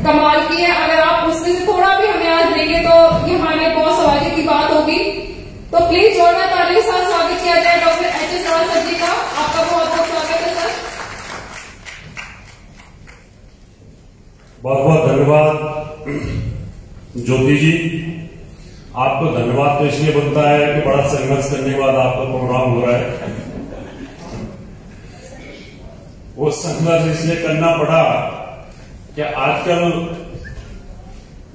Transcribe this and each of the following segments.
कमाल की है। अगर आप उसमें से थोड़ा भी हमें आज देंगे तो ये हमारे बहुत सौभाग्य की बात होगी। तो प्लीज जोरदार ताली के साथ स्वागत किया जाए डॉक्टर एच.एस. राव सर जी का। आपका बहुत बहुत स्वागत है सर। बहुत बहुत धन्यवाद ज्योति जी। आपको धन्यवाद तो इसलिए बनता है कि बड़ा संघर्ष करने के बाद आपका प्रोग्राम हो रहा है। वो संघर्ष इसलिए करना पड़ा कि आजकल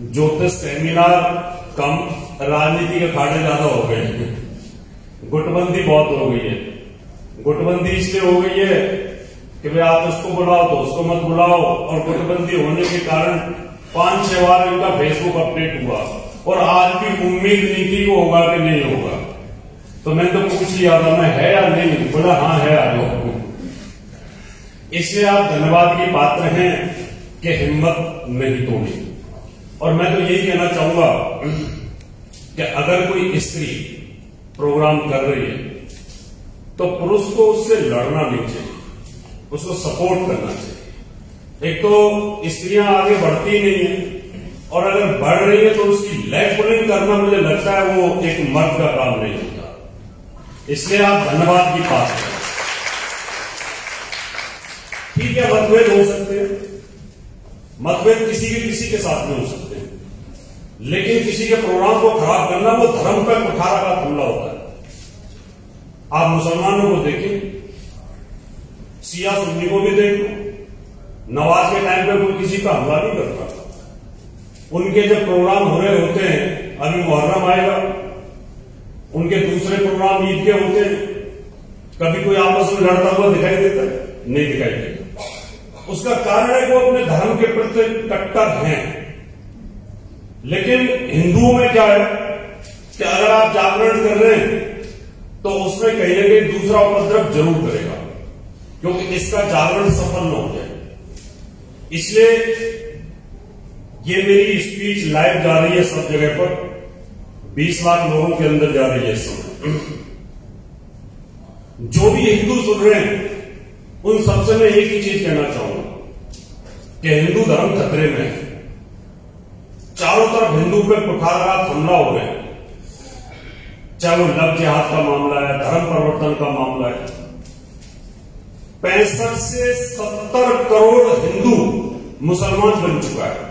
ज्योतिष सेमिनार कम, राजनीति के अखाड़े ज्यादा हो गए हैं। गुटबंदी बहुत हो गई है। गुटबंदी इसलिए हो गई है कि भाई आप उसको बुलाओ तो उसको मत बुलाओ, और गुटबंदी होने के कारण 5-6 बार इनका फेसबुक अपडेट हुआ और आज भी उम्मीद नहीं थी कि होगा कि नहीं होगा। तो मैंने तो पूछ लिया था मैं है या नहीं, बोला हाँ है आ जाओ। इसलिए आप धन्यवाद की पात्र हैं कि हिम्मत नहीं तोड़ी। और मैं तो यही कहना चाहूंगा कि अगर कोई स्त्री प्रोग्राम कर रही है तो पुरुष को उससे लड़ना नहीं चाहिए, उसको सपोर्ट करना चाहिए। एक तो स्त्रियां आगे बढ़ती नहीं है, और अगर बढ़ रही है तो उसकी लेग पुलिंग करना मुझे लगता है वो एक मर्द का काम नहीं होता। इसलिए आप धन्यवाद की बात करें। ठीक है, मतभेद हो सकते हैं, मतभेद किसी के साथ में हो सकते हैं, लेकिन किसी के प्रोग्राम को खराब करना वो धर्म पर कुठारा का हमला होता है। आप मुसलमानों को देखिए, शिया सुन्नी को भी देख लो, नमाज के टाइम पे कोई किसी का हमला नहीं करता। उनके जब प्रोग्राम हो रहे होते हैं, अभी मुहर्रम आएगा, उनके दूसरे प्रोग्राम ईद के होते हैं, कभी कोई आपस में लड़ता हुआ दिखाई देता है? नहीं दिखाई देता। उसका कारण है कि वो अपने धर्म के प्रति कट्टर हैं। लेकिन हिंदुओं में क्या है कि अगर आप जागरण कर रहे हैं तो उसमें कहीं ना कहीं दूसरा उपद्रव जरूर करेगा, क्योंकि इसका जागरण सफल न हो जाए। इसलिए ये मेरी स्पीच लाइव जा रही है सब जगह पर, 20 लाख लोगों के अंदर जा रही है इस समय। जो भी हिंदू सुन रहे हैं उन सबसे मैं एक ही चीज कहना चाहूंगा कि हिंदू धर्म खतरे में है। चारों तरफ हिंदू पे कुठाराघात हमला हो रहे हैं, चाहे वो लव जिहाद का मामला है, धर्म परिवर्तन का मामला है। 65 से 70 करोड़ हिंदू मुसलमान बन चुका है,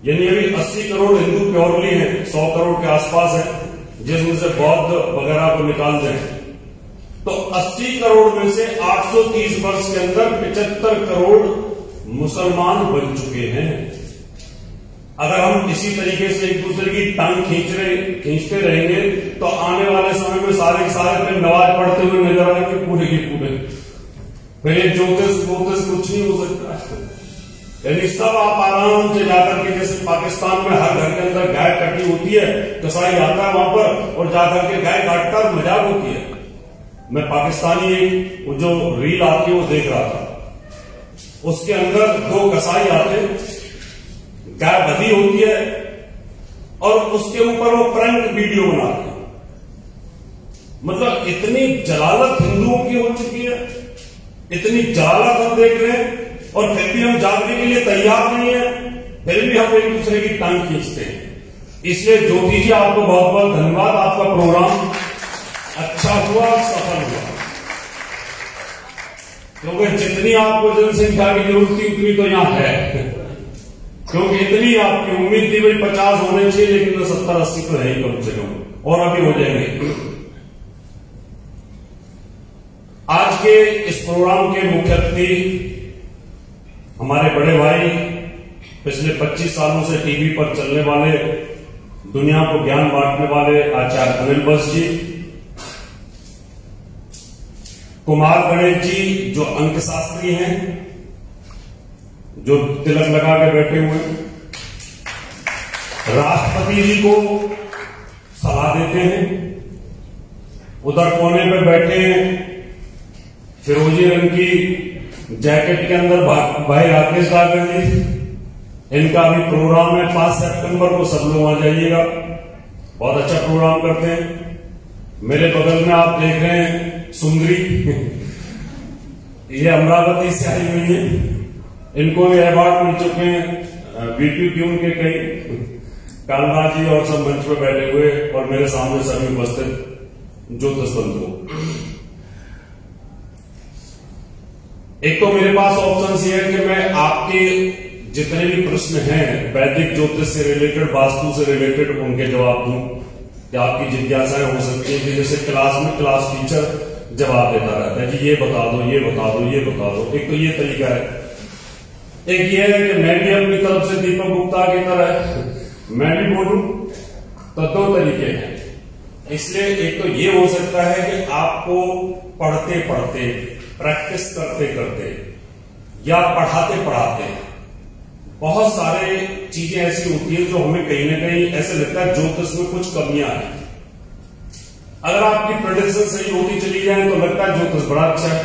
यानी अभी 80 करोड़ हिंदू प्योरली हैं, 100 करोड़ के आसपास है, जिसमें से बौद्ध वगैरह को निकाल दें तो 80 करोड़ में से 830 वर्ष के अंदर 75 करोड़ मुसलमान बन चुके हैं। अगर हम इसी तरीके से एक दूसरे की टांग खींचते रहेंगे तो आने वाले समय में सारे के सारे फिर नमाज पढ़ते हुए नजर आएंगे पूरे के पूरे। फिर ये ज्योतिष कुछ नहीं हो सकता। यानी सब आप आराम से जाकर के, जैसे पाकिस्तान में हर घर के अंदर गाय कटी होती है, कसाई आता है वहां पर और जाकर के गाय काटकर मजाक होती है। मैं पाकिस्तानी वो जो रील आती है वो देख रहा था, उसके अंदर 2 कसाई आते, गाय बधी होती है और उसके ऊपर वो प्रैंक वीडियो बनाते हैं। मतलब इतनी जलालत हिंदुओं की हो चुकी है, इतनी जलालत हम देख रहे हैं और फिर भी हम जागने के लिए तैयार नहीं है, फिर भी हम एक दूसरे की टांग खींचते हैं। इसलिए ज्योति जी आपको बहुत बहुत धन्यवाद। आपका प्रोग्राम अच्छा हुआ, सफल हुआ, क्योंकि जितनी आपको जनसंख्या की जरूरत थी उतनी तो यहां है, क्योंकि इतनी आपकी उम्मीद थी भाई 50 होने चाहिए, लेकिन तो 70-80 तो है ही कम से कम, और अभी हो जाएंगे। आज के इस प्रोग्राम के मुख्य अतिथि हमारे बड़े भाई, पिछले 25 सालों से टीवी पर चलने वाले, दुनिया को ज्ञान बांटने वाले आचार्य अनिल बस जी, कुमार गणेश जी जो अंकशास्त्री हैं, जो तिलक लगा के बैठे हुए हैं, राष्ट्रपति जी को सलाह देते हैं, उधर कोने पे बैठे हैं फिरोजी रंग की जैकेट के अंदर भाई राकेश डागर जी, इनका भी प्रोग्राम है 5 सितंबर को, सब लोग आ जाइएगा, बहुत अच्छा प्रोग्राम करते हैं। मेरे बगल में आप देख रहे हैं सुंदरी, ये अमरावती से आई हुई है, इनको भी अवार्ड मिल चुके हैं वीटी ट्यून के कई कान्हा जी और सब मंच पर बैठे हुए और मेरे सामने सभी उपस्थित ज्योतिष बंधु, एक तो मेरे पास ऑप्शन ये है कि मैं आपके जितने भी प्रश्न हैं वैदिक ज्योतिष से रिलेटेड, वास्तु से रिलेटेड, उनके जवाब दूं, कि आपकी जिज्ञासाएं हो सकती है कि जैसे क्लास में क्लास टीचर जवाब देता रहता है कि ये बता दो, ये बता दो, ये बता दो। एक तो ये तरीका है। एक ये है कि मैं भी अपनी तरफ से दीपक गुप्ता की तरह मैं भी बोलूं, तो दो तरीके हैं। इसलिए एक तो ये हो सकता है कि आपको पढ़ते पढ़ते, प्रैक्टिस करते करते या पढ़ाते पढ़ाते बहुत सारे चीजें ऐसी होती है जो हमें कहीं ना कहीं ऐसे लगता है ज्योतिष में कुछ कमियां हैं। अगर आपकी प्रेडिक्शन सही होती चली जाए तो लगता है ज्योतिष बड़ा अच्छा है,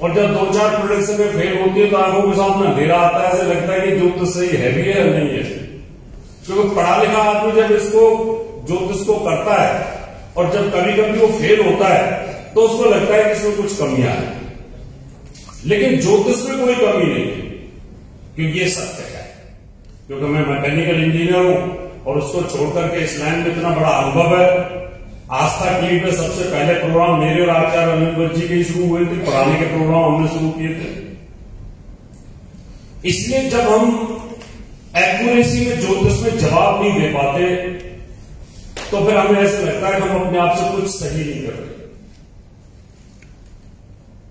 और जब 2-4 प्रेडिक्शन में फेल होती है तो आंखों के सामने अंधेरा आता है, ऐसे लगता है कि ज्योतिष सही है भी है या नहीं है। क्योंकि पढ़ा लिखा आदमी जब इसको ज्योतिष को करता है और जब कभी कभी वो फेल होता है तो उसको लगता है कि इसमें कुछ कमियां हैं, लेकिन ज्योतिष में कोई कमी नहीं है, क्योंकि ये सत्य है। क्योंकि मैं मैकेनिकल इंजीनियर हूं और उसको छोड़कर के इस लाइन में इतना बड़ा अनुभव है। आस्था क्लिप में सबसे पहले प्रोग्राम मेरे और आचार्य अनिल जी के ही शुरू हुए थे, पढ़ाने के प्रोग्राम हमने शुरू किए थे। इसलिए जब हम एक्यूरेसी में ज्योतिष में जवाब नहीं दे पाते तो फिर हमें ऐसा लगता है कि हम अपने आप से कुछ सही नहीं कर रहे।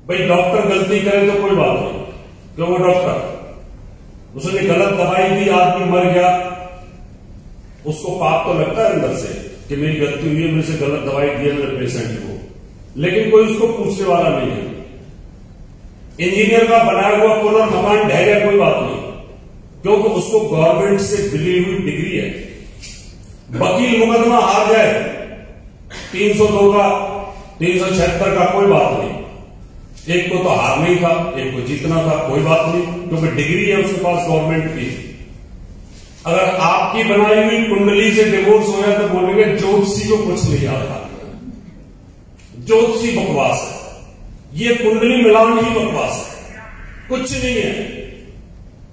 भाई डॉक्टर गलती करे तो कोई बात नहीं, क्यों वो डॉक्टर, उसने गलत दवाई दी, आदमी मर गया, उसको पाप तो लगता है अंदर से कि मेरी गलती हुई है, मेरे से गलत दवाई दी है मेरे पेशेंट को, लेकिन कोई उसको पूछने वाला नहीं है। इंजीनियर का बनाया हुआ पुल और मकान ढह गया, कोई बात नहीं, क्योंकि उसको गवर्नमेंट से मिली हुई डिग्री है। वकील मुकदमा हार जाए 302 का, 376 का, कोई बात नहीं, एक को तो हारना ही था, एक को जीतना था, कोई बात नहीं, क्योंकि डिग्री है उसके पास गवर्नमेंट की। अगर आपकी बनाई हुई कुंडली से डिवोर्स हो जाए तो बोलेंगे ज्योतिषी को कुछ नहीं आता, ज्योतिषी बकवास है, ये कुंडली मिलान ही बकवास है, कुछ नहीं है।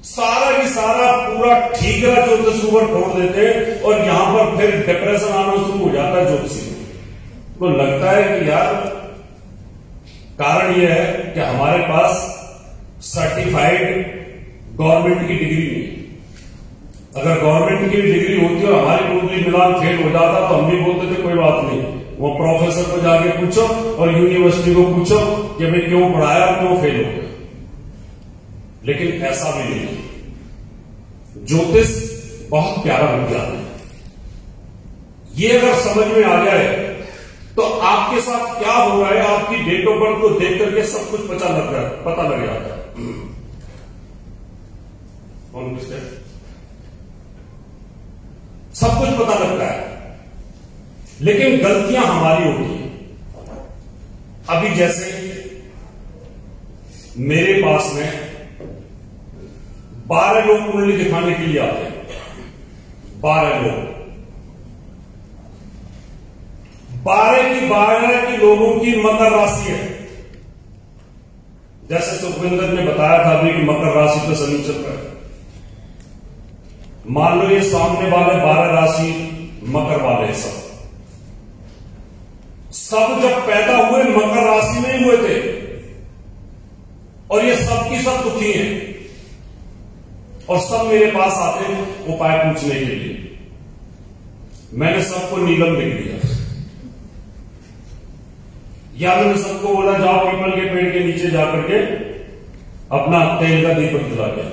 सारा की सारा पूरा ठीकरा ज्योतिष ऊपर फोड़ देते हैं और यहां पर फिर डिप्रेशन आना शुरू हो जाता है ज्योतिषी को। लगता है कि यार कारण यह है कि हमारे पास सर्टिफाइड गवर्नमेंट की डिग्री नहीं। अगर गवर्नमेंट की डिग्री होती और हमारी कुंडली मिलान फेल हो जाता तो हम भी बोलते थे कोई बात नहीं, वो प्रोफेसर को जाके पूछो और यूनिवर्सिटी को पूछो कि भाई क्यों पढ़ाया, क्यों फेल हो गया। लेकिन ऐसा भी नहीं। ज्योतिष बहुत प्यारा विज्ञान है। ये अगर समझ में आ जाए तो आपके साथ क्या हो रहा है, आपकी डेट ऑफ बर्थ को देख करके सब कुछ पता लग जाता है। कौन किसके सब कुछ पता लगता है, लेकिन गलतियां हमारी होती हैं। अभी जैसे मेरे पास में 12 लोग कुंडली दिखाने के लिए आते हैं, 12 लोग, 12 की लोगों की मकर राशि है। जैसे सुखविंदर ने बताया था अभी कि मकर राशि तो शनि चल रहा है। मान लो ये सामने वाले 12 राशि मकर वाले सब जब पैदा हुए मकर राशि में ही हुए थे और ये सब की सब दुखी हैं और सब मेरे पास आते हैं उपाय पूछने के लिए। मैंने सबको नीलम लिख दिया, या मैंने सबको बोला जाओ पीपल के पेड़ के नीचे जाकर के अपना तेल का दीपक जला दिया।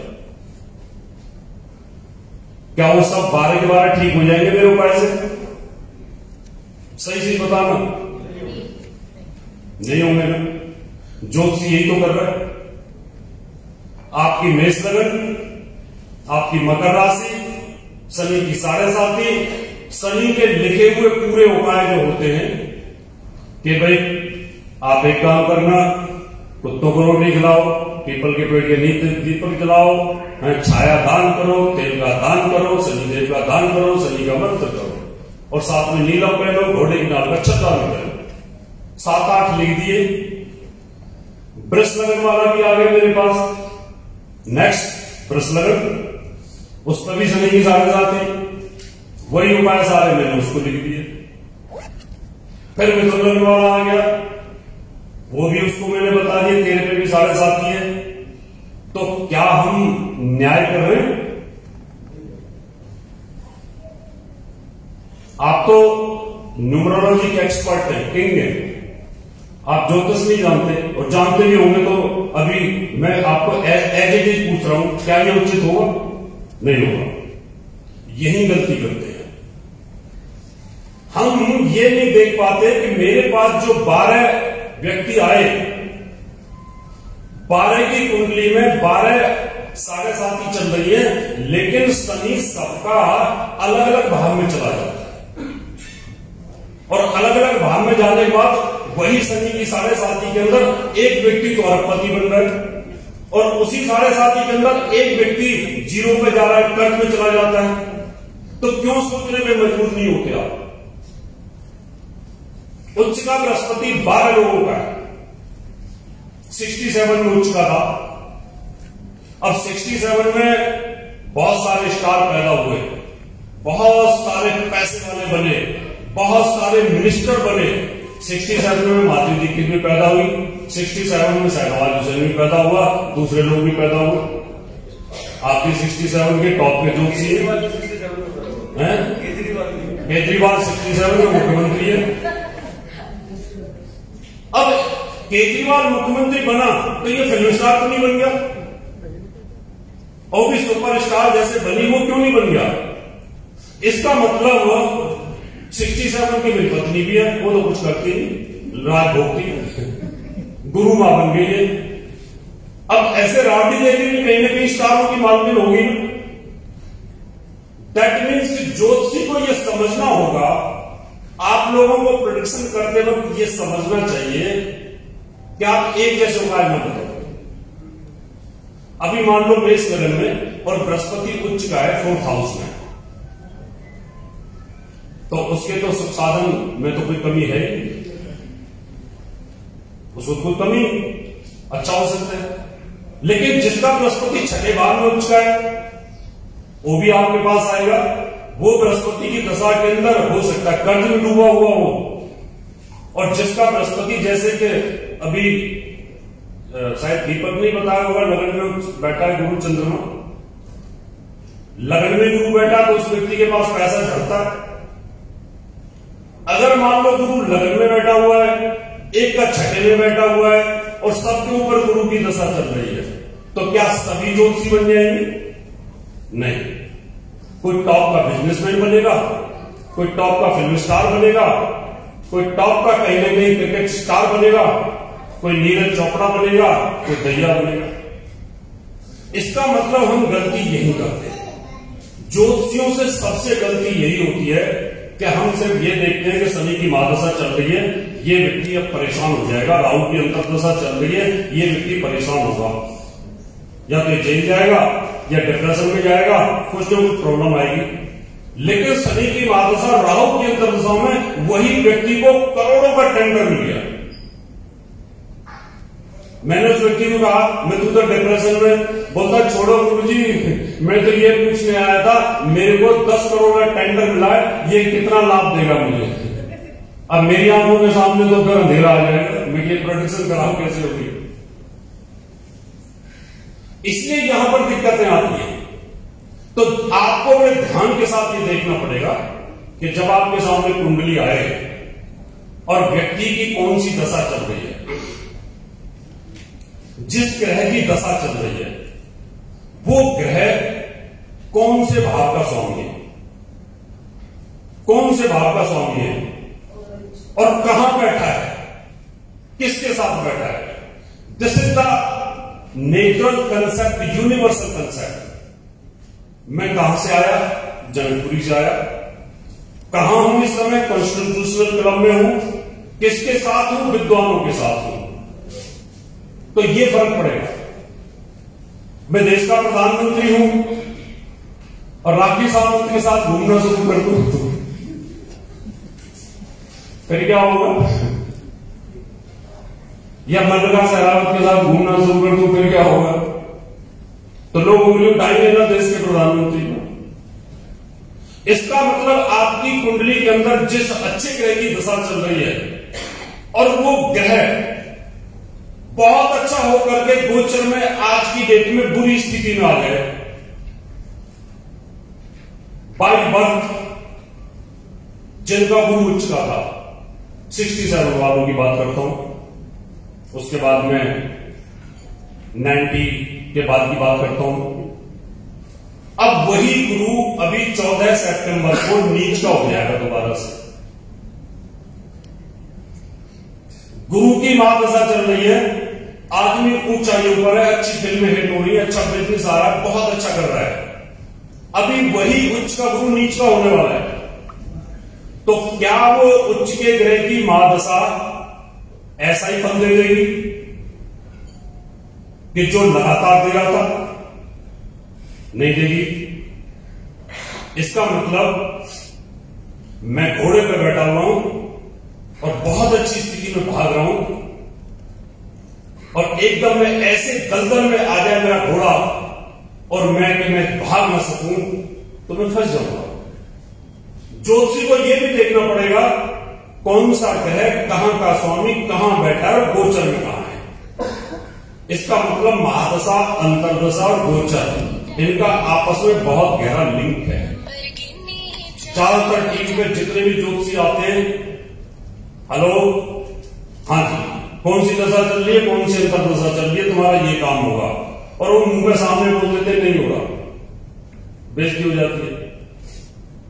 क्या वो सब 12 के 12 ठीक हो जाएंगे मेरे उपाय से? सही बताना, नहीं होंगे ना। ज्योतिषी यही तो कर रहा है। आपकी मेष लगन, आपकी मकर राशि, शनि की 7.5, शनि के लिखे हुए पूरे उपाय जो होते हैं कि भाई आप एक काम करना, कुत्तों को रोटी खिलाओ, पीपल के पेड़ के नीचे दीपक जलाओ, छाया दान करो, तेल का दान करो, शनिदेव का दान करो, शनि का मंत्र करो और साथ में नीलम पहनो, घोड़े की नाल का छत्ता भी पहनो। 7-8 लिख दिए। वृष लगन वाला भी आ गया मेरे पास। नेक्स्ट वृष लगन, उस पर भी शनि की साढ़े साथ है, वही उपाय सारे मैंने उसको लिख दिए। फिर मिथुन लग्न वाला आ गया, वो भी उसको मैंने बता दिया, तेरे पे भी साढ़े साथ ही है। तो क्या हम न्याय कर रहे हैं? आप तो न्यूमरोलॉजी के एक्सपर्ट हैं, किंग हैं, आप ज्योतिष नहीं जानते, और जानते भी होंगे तो अभी मैं आपको एज इट इज पूछ रहा हूं, क्या ये उचित होगा? नहीं होगा। यही गलती करते हैं हम, ये नहीं देख पाते कि मेरे पास जो 12 व्यक्ति आए, 12 की कुंडली में 12 साढ़े साथ ही चल रही है, लेकिन शनि सबका अलग अलग भाव में चला जाता है, और अलग अलग भाव में जाने के बाद वही शनि की साढ़े साथी के अंदर एक व्यक्ति तो अरबपति बन रहा है, और उसी साढ़े साथी के अंदर एक व्यक्ति जीरो पे जा रहा है, कर्ज में चला जाता है। तो क्यों सोचने में मजबूर नहीं होते आप? उच्च का बृहस्पति 12 लोगों का है, 67 में उच्च का था। अब 67 में बहुत सारे स्टार पैदा हुए, बहुत सारे पैसे वाले बने, बहुत सारे मिनिस्टर बने। 67 में माधुरी दीक्षित भी पैदा हुई, 67 में सहवाल हुसैन भी पैदा हुआ, दूसरे लोग भी पैदा हुए। आपकी 67 के टॉप पे जो सी है केजरीवाल 67 में मुख्यमंत्री है। अब केजरीवाल मुख्यमंत्री बना तो ये फिल्म स्टार तो नहीं बन गया, और भी सुपरस्टार जैसे बनी वो क्यों नहीं बन गया? इसका मतलब 67 की मेरी पत्नी भी है, वो तो कुछ करती नहीं, राज भोगती है, गुरु मां बन गई है। अब ऐसे राबड़ी देवी भी कहीं ना कहीं स्टारों की मालकिन होगी ना। दैट मीन्स ज्योतिषी को यह समझना होगा, आप लोगों को प्रेडिक्शन करते वक्त यह समझना चाहिए कि आप एक जैसे उपाय मत करो। अभी मान लो मेष लग्न में और बृहस्पति उच्च का है 4th हाउस में, तो उसके तो सुख साधन में तो कोई कमी है ही, उसको कोई कमी अच्छा हो सकता है। लेकिन जिसका बृहस्पति 6ठे भाव में उच्च का है, वो भी आपके पास आएगा। वो बृहस्पति की दशा के अंदर हो सकता है कर्ज में डूबा हुआ हो, और जिसका बृहस्पति जैसे कि अभी शायद दीपक ने बताया होगा, लगन में बैठा है गुरु चंद्रमा, लगन में गुरु बैठा तो उस व्यक्ति के पास पैसा झड़ता है। अगर मान लो गुरु लगन में बैठा हुआ है, एक का 6ठे में बैठा हुआ है, और सबके ऊपर गुरु की दशा चल रही है, तो क्या सभी ज्योतिषी बन जाएंगे? नहीं। कोई टॉप का बिजनेसमैन बनेगा, कोई टॉप का फिल्म स्टार बनेगा, कोई टॉप का कहीं ना कहीं क्रिकेट स्टार बनेगा, कोई नीरज चोपड़ा बनेगा, कोई दैया बनेगा। इसका मतलब हम गलती यही करते हैं। ज्योतिषियों से सबसे गलती यही होती है कि हम सिर्फ ये देखते हैं कि शनि की महादशा चल रही है, ये व्यक्ति अब परेशान हो जाएगा, राहु की अंतर्दशा चल रही है, ये व्यक्ति परेशान होगा, या तो जेल जाएगा या डिप्रेशन में जाएगा, कुछ ना कुछ प्रॉब्लम आएगी। लेकिन शनि की महादशा राहु की अंतर्दशा में वही व्यक्ति को करोड़ों का टेंडर मिल गया। मैंने उस व्यक्ति को कहा, मैं तू तो डिप्रेशन में, बोलता छोड़ो गुरुजी, मैं तो ये पूछने आया था, मेरे को 10 करोड़ का टेंडर मिला है, ये कितना लाभ देगा मुझे? अब मेरी आंखों के सामने तो फिर अंधेरा आ जाएगा, मैं ये प्रोडिक्शन कराऊं कैसे होगी? इसलिए यहां पर दिक्कतें आती हैं। तो आपको बड़े ध्यान के साथ ये देखना पड़ेगा कि जब आपके सामने कुंडली आए और व्यक्ति की कौन सी दशा चल रही है, जिस ग्रह की दशा चल रही है वो ग्रह कौन से भाव का स्वामी है, कौन से भाव का स्वामी है, और कहां बैठा है, किसके साथ बैठा है। This is the natural concept, universal concept. मैं कहां से आया? जनकपुरी से आया। कहां हूं इस समय? कॉन्स्टिट्यूशनल क्लब में हूं। किसके साथ हूं? विद्वानों के साथ हूं। तो ये फर्क पड़ेगा। मैं देश का प्रधानमंत्री हूं और राखी सावंत के साथ घूमना शुरू कर दूं, फिर क्या होगा? या मल्लिका शेरावत के साथ घूमना शुरू कर दूं, फिर क्या होगा? तो लोग उंगली उठाएंगे ना देश के प्रधानमंत्री को। इसका मतलब आपकी कुंडली के अंदर जिस अच्छे ग्रह की दशा चल रही है और वो ग्रह बहुत अच्छा होकर के गोचर में आज की डेट में बुरी स्थिति में आ गए, बाय बर्थ जिनका गुरु उच्च का था, 67 वालों की बात करता हूं, उसके बाद में 90 के बाद की बात करता हूं। अब वही गुरु अभी 14 सितंबर को नीच का हो जाएगा दोबारा से। गुरु की महादशा चल रही है, आदमी ऊंचाइयों पर है, अच्छी फिल्में हिट हो रही है, अच्छा बिजनेस आ रहा है, बहुत अच्छा कर रहा है। अभी वही उच्च का गुरु नीच का होने वाला है। तो क्या वो उच्च के ग्रह की महादशा ऐसा ही फल दे देगी कि जो लगातार दे रहा था? नहीं देगी। इसका मतलब मैं घोड़े पर बैठा हुआ हूं और बहुत अच्छी स्थिति में भाग रहा हूं और एकदम में ऐसे दलदल में आ जाए मेरा घोड़ा और मैं भाग ना सकूं तो मैं फंस जाऊंगा। ज्योतिषी को यह भी देखना पड़ेगा कौन सा ग्रह कहां का स्वामी कहां बैठा है और गोचर में कहां है। इसका मतलब महादशा, अंतरदशा और गोचर, इनका आपस में बहुत गहरा लिंक है। ज्यादातर टीवी पे जितने भी ज्योतिषी आते हैं, हेलो, हाँ जी, कौन सी दशा चल रही है, कौन सी अंतरदशा चल रही है, तुम्हारा ये काम होगा, और वो मुंह के सामने बोल देते नहीं होगा, बेइज्जती हो जाती है।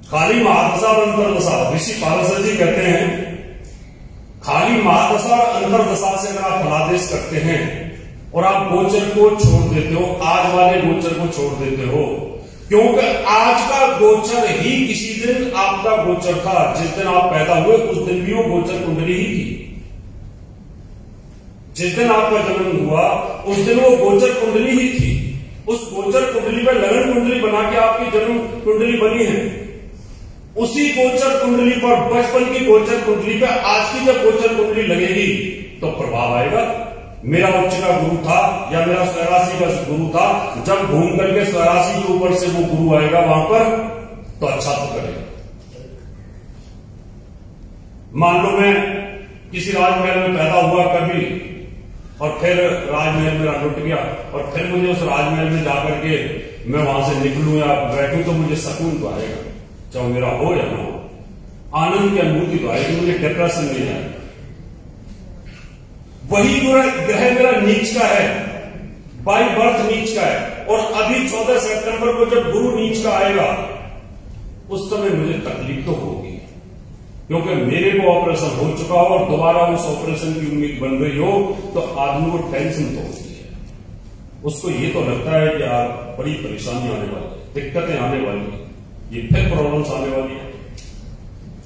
खाली महादशा और अंतरदशा, ऋषि पारसर जी कहते हैं खाली महादशा और अंतरदशा से अगर आप फलादेश करते हैं और आप गोचर को छोड़ देते हो, आज वाले गोचर को छोड़ देते हो, क्योंकि आज का गोचर ही किसी दिन आपका गोचर था, जिस दिन आप पैदा हुए उस दिन भी वो गोचर कुंडली ही थी। जिस दिन आपका जन्म हुआ उस दिन वो गोचर कुंडली ही थी। उस गोचर कुंडली पर लगन कुंडली बना के आपकी जन्म कुंडली बनी है। उसी गोचर कुंडली पर, बचपन की गोचर कुंडली पर आज की जब गोचर कुंडली लगेगी तो प्रभाव आएगा। मेरा उच्च का गुरु था या मेरा स्वराशि का गुरु था, जब घूम करके स्वराशि के ऊपर से वो गुरु आएगा वहां पर तो अच्छा तो करेगा। मान लो मैं किसी राजमहल में पैदा हुआ कभी और फिर राजमहल मेरा लुट गया और फिर मुझे उस राजमहल में जाकर के मैं वहां से निकलूं या बैठूं तो मुझे सुकून तो आएगा, चाहे मेरा हो या ना हो, आनंद की अनुभूति तो आएगी, मुझे डिप्रेशन नहीं आएगा। वही ग्रह मेरा नीच का है, बाय बर्थ नीच का है, और अभी 14 सितंबर को जब गुरु नीच का आएगा उस समय मुझे तकलीफ तो होगी, क्योंकि मेरे को ऑपरेशन हो चुका हो और दोबारा उस ऑपरेशन की उम्मीद बन रही हो तो आदमी को टेंशन तो होती है। उसको ये तो लगता है कि यार बड़ी परेशानी आने वाली है, दिक्कतें आने वाली है, ये फिर प्रॉब्लम्स आने वाली है।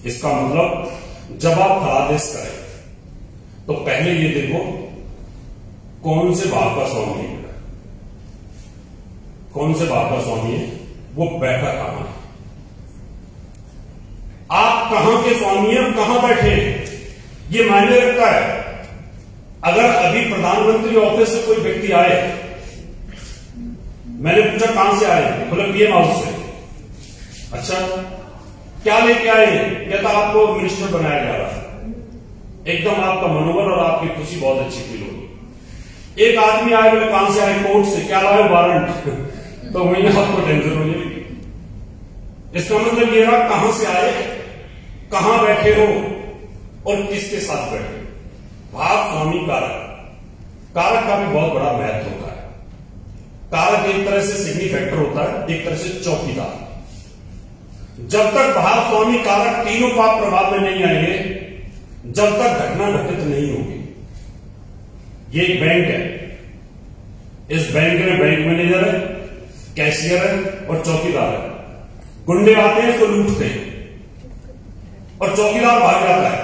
इसका मतलब जब आप फलादेश करें तो पहले ये देखो कौन से भाव का स्वामी है, कौन से भाव का स्वामी है, वो बैठा कहां है, आप कहां के स्वामी हैं, कहां बैठे हैं, ये मायने रखता है। अगर अभी प्रधानमंत्री ऑफिस से कोई व्यक्ति आए, मैंने पूछा कहां से आए, बोले पीएम हाउस से। अच्छा, क्या लेके आए? कहता आपको मिनिस्टर बनाया जा रहा है। एकदम आपका मनोबल और आपकी खुशी बहुत अच्छी फील होगी। एक आदमी आए, बोले कहां से आए? कोर्ट से। क्या लाए? वारंट। तो वही आपको टेंशन हो जाएगी। इसका मतलब ये रहा कहां से आए, कहां बैठे हो और किसके साथ बैठे। भाव स्वामी कारक, कारक का भी बहुत बड़ा महत्व होता है। कारक एक तरह से सिग्निफैक्टर होता है, एक तरह से चौकीदार। जब तक भाव स्वामी कारक तीनों पाप प्रभाव में नहीं आएंगे, जब तक घटना घटित नहीं होगी। ये एक बैंक है, इस बैंक में बैंक मैनेजर है, कैशियर है और चौकीदार है। गुंडे आते हैं इसको लूटते हैं और चौकीदार भाग जाता है।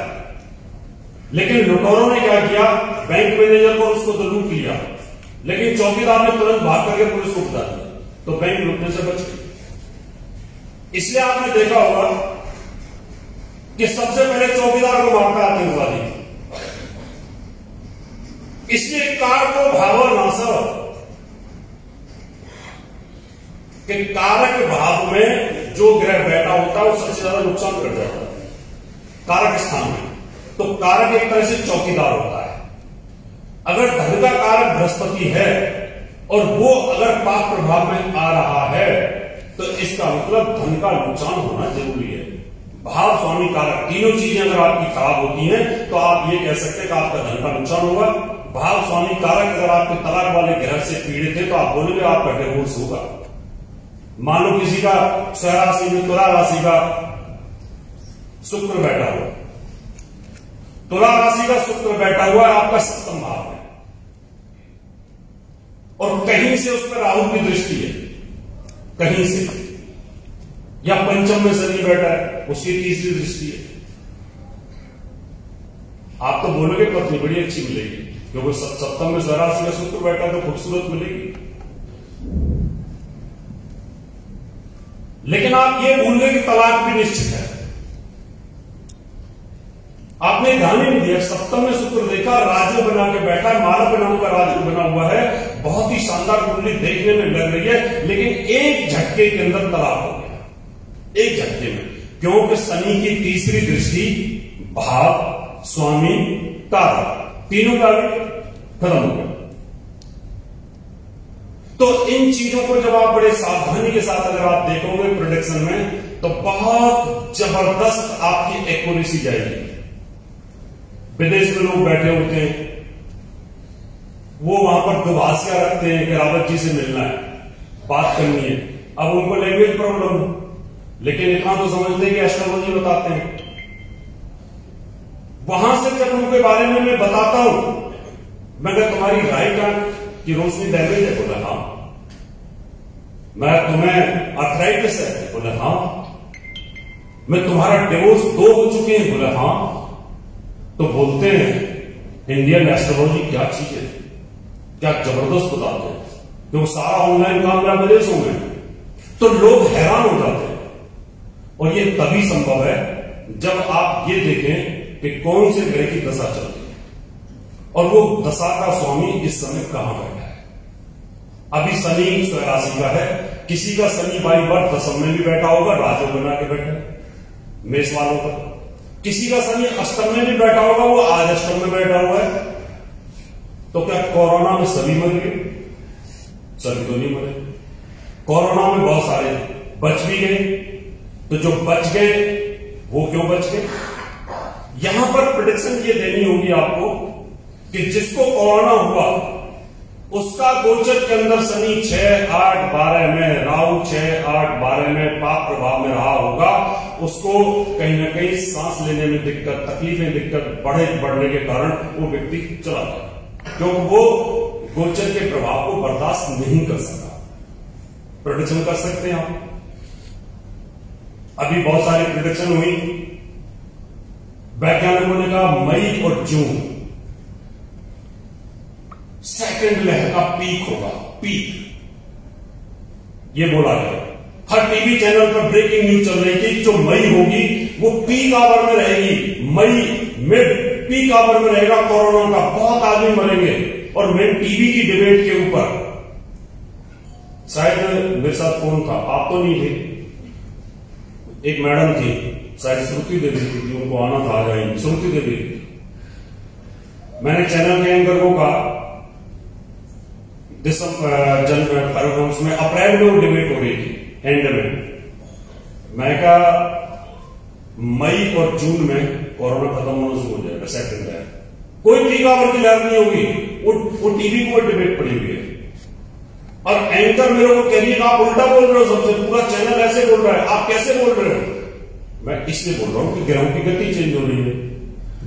लेकिन लुटेरों ने क्या किया, बैंक मैनेजर को उसको तो लूट लिया, लेकिन चौकीदार ने तुरंत भाग करके पुलिस को बता दिया, तो बैंक लूटने से बच गई। इसलिए आपने देखा होगा कि सबसे पहले चौकीदार को मारता है आतंकवादी। इसलिए कार को भाव नासर, कि कारक भाव में जो ग्रह बैठा होता है वो सबसे ज्यादा नुकसान कर जाता है कारक स्थान में। तो कारक एक तरह से चौकीदार होता है। अगर धन का कारक बृहस्पति है और वो अगर पाप प्रभाव में आ रहा है तो इसका मतलब धन का नुकसान होना जरूरी है। भाव स्वामी कारक तीनों चीजें अगर आपकी खराब होती हैं तो आप ये कह सकते हैं कि आपका धन का नुकसान होगा। भाव स्वामी कारक अगर आपके तलाक वाले ग्रह से पीड़ित है तो आप बोलेंगे आपका डिवोर्स होगा। मान लो किसी का स्वराशि में तुला राशि का शुक्र बैठा हुआ, तुला राशि का शुक्र बैठा हुआ है आपका सप्तम भाव में और कहीं से उस पर राहु की दृष्टि है, कहीं से, या पंचम में शनि बैठा है उसकी तीसरी दृष्टि है। आप तो बोलोगे पत्नी बड़ी अच्छी मिलेगी क्योंकि सप्तम में स्वराशि का शुक्र बैठा है तो खूबसूरत मिलेगी। लेकिन आप ये भूल गए कि तलाक भी निश्चित है। आपने ध्यान ही नहीं दिया, सप्तम में शुक्र देखा, राजू बना के बैठा है, मालव नाम का राजू बना हुआ है, बहुत ही शानदार कुंडली देखने में लग रही है, लेकिन एक झटके के अंदर तलाक हो गया, एक झटके में, क्योंकि शनि की तीसरी दृष्टि भाव स्वामी कारक तीनों का भी खत्म हो गया। तो इन चीजों को जब आप बड़े सावधानी के साथ अगर आप देखोगे प्रोडिक्शन में तो बहुत जबरदस्त आपकी एक्यूरेसी जाएगी। विदेश में लोग बैठे होते हैं, वो वहां पर दुभाषिया रखते हैं कि रावत जी से मिलना है, बात करनी है। अब उनको लैंग्वेज प्रॉब्लम है, लेकिन इतना तो समझते हैं कि एस्ट्रोलॉजी बताते हैं। वहां से जब उनके बारे में मैं बताता हूं, मैं तुम्हारी राइट आंख की रोशनी डैमेज है, बोला हाँ। मैं तुम्हें आर्थराइटिस है, बोला हाँ। मैं तुम्हारा डिवोर्स 2 हो चुके हैं, बोला हाँ। तो बोलते हैं इंडियन एस्ट्रोलॉजी क्या चीज है, क्या जबरदस्त बताते हैं, क्यों सारा ऑनलाइन काम मेरा विदेशों में, तो लोग हैरान हो जाते हैं। और ये तभी संभव है जब आप ये देखें कि कौन से ग्रह की दशा चलती है और वो दशा का स्वामी इस समय कहां बैठा है। अभी शनि स्वराशि का है, किसी का शनि बाई बार दशम में भी बैठा होगा, राजो बना के बैठा है मेष वालों का। किसी का शनि अष्टम में भी बैठा होगा, वो आज अष्टम में बैठा हुआ है। तो क्या कोरोना में सभी मर गए? सभी तो नहीं मरे। कोरोना में बहुत सारे बच भी गए, तो जो बच गए वो क्यों बच गए? यहां पर प्रेडिक्शन ये देनी होगी आपको कि जिसको कोरोना हुआ उसका गोचर के अंदर शनि 6, 8, 12 में, राहु 6, 8, 12 में पाप प्रभाव में रहा होगा, उसको कहीं ना कहीं सांस लेने में दिक्कत, तकलीफें, दिक्कत बढ़ने के कारण वो व्यक्ति चला गया, क्योंकि वो गोचर के प्रभाव को बर्दाश्त नहीं कर सका। प्रेडिक्शन कर सकते हैं आप। अभी बहुत सारी प्रेडिक्शन हुई, वैज्ञानिकों ने कहा मई और जून सेकंड लहर का पीक होगा, पीक ये बोला गया। हर टीवी चैनल पर ब्रेकिंग न्यूज चल रही थी कि जो मई होगी वो पीक आवर में रहेगी, मई में पीक आवर में रहेगा कोरोना का, बहुत आदमी मरेंगे। और मैं टीवी की डिबेट के ऊपर, शायद मेरे साथ कौन था, आप तो नहीं थे, एक मैडम थी, शायद श्रुति देवी थी, उनको आना था, आ जाएंगे, श्रुति देवी। मैंने चैनल के एंकर को कहा उसमें अप्रैल में वो डिबेट हो रही थी एंड में, मैं कहा मई और जून में कोरोना खत्म होना शुरू हो जाएगा, सेकंड लहर, कोई टीकाकरण की लहर नहीं होगी, वो टीवी को डिबेट पड़ी हुई है। और एंकर मेरे को कह रही है आप उल्टा बोल रहे हो, सबसे पूरा चैनल ऐसे बोल रहा है, आप कैसे बोल रहे हो? मैं इसलिए बोल रहा हूं कि ग्रहों की गति चेंज हो रही है।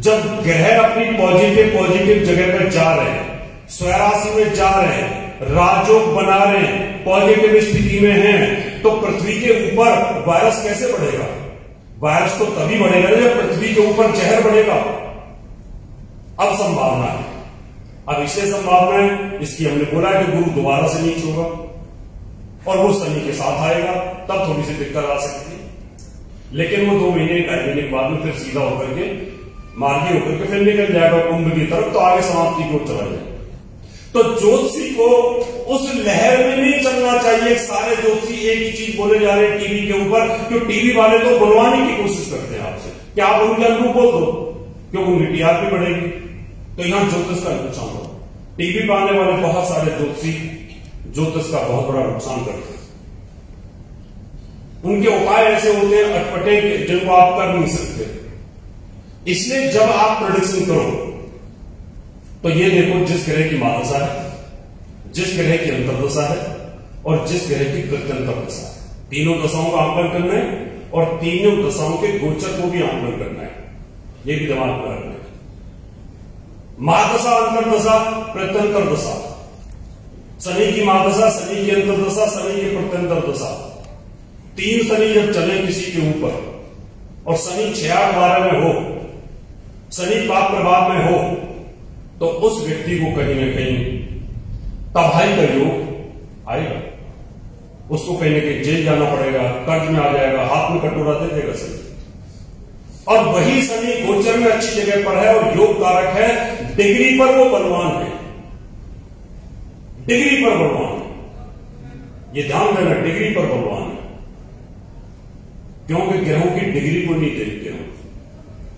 जब ग्रह अपनी पॉजिटिव जगह पर जा रहे हैं, स्वराशि में जा रहे हैं, राजयोग बना रहे हैं, पॉजिटिव स्थिति में हैं, तो पृथ्वी के ऊपर वायरस कैसे बढ़ेगा? वायरस तो तभी बढ़ेगा जब पृथ्वी के ऊपर जहर बढ़ेगा। अब संभावना है, अब इससे संभावना है, इसकी हमने बोला है कि गुरु दोबारा से नीच होगा और वो शनि के साथ आएगा, तब थोड़ी सी दिक्कत आ सकती है। लेकिन वो 2 महीने 2.5 महीने के बाद में फिर सीधा होकर के मार्गी होकर के फिर निकल जाएगा कुंभ की तरफ, तो आगे समाप्ति को चला जाएगा। तो ज्योतिषी को उस लहर में नहीं चलना चाहिए। सारे ज्योतिषी एक ही चीज बोले जा रहे हैं टीवी के ऊपर, क्यों टीवी वाले तो बुलवाने की कोशिश करते हैं आपसे कि आप उनके अनुरूप बोल दो, क्यों उनकी टीआरपी बढ़ेगी। तो यहां ज्योतिष का नुकसान होगा। टीवी पर आने वाले बहुत सारे ज्योतिषी ज्योतिष का बहुत बड़ा नुकसान करते हैं। उनके उपाय ऐसे होते हैं अटपटे जिनको आप कर नहीं सकते। इसलिए जब आप प्रेडिक्शन करो तो ये देखो जिस ग्रह की महादशा है, जिस ग्रह की अंतर्दशा है और जिस ग्रह की गत्यंतर दशा है, तीनों दशाओं का आंकलन करना है और तीनों दशाओं के गोचर को भी आंकलन करना है। ये भी दिमाग में रखना है। महादशा, अंतर्दशा, प्रत्यंतर दशा, शनि की महादशा, शनि की अंतर्दशा, शनि की प्रत्यंतर दशा, 3 शनि जब चले किसी के ऊपर और शनि 6-8-12 में हो, शनि पाप प्रभाव में हो, तो उस व्यक्ति को कहीं ना कहीं तबाही का योग आएगा। उसको कहीं ना कहीं जेल जाना पड़ेगा, कर्ज में आ जाएगा, हाथ में कटोरा दे देगा शनि। और वही शनि गोचर में अच्छी जगह पर है और योग कारक है, डिग्री पर वो बलवान है, डिग्री पर बलवान है। ये ध्यान देना, डिग्री पर बलवान है, क्योंकि ग्रहों की डिग्री को नहीं देखते हम।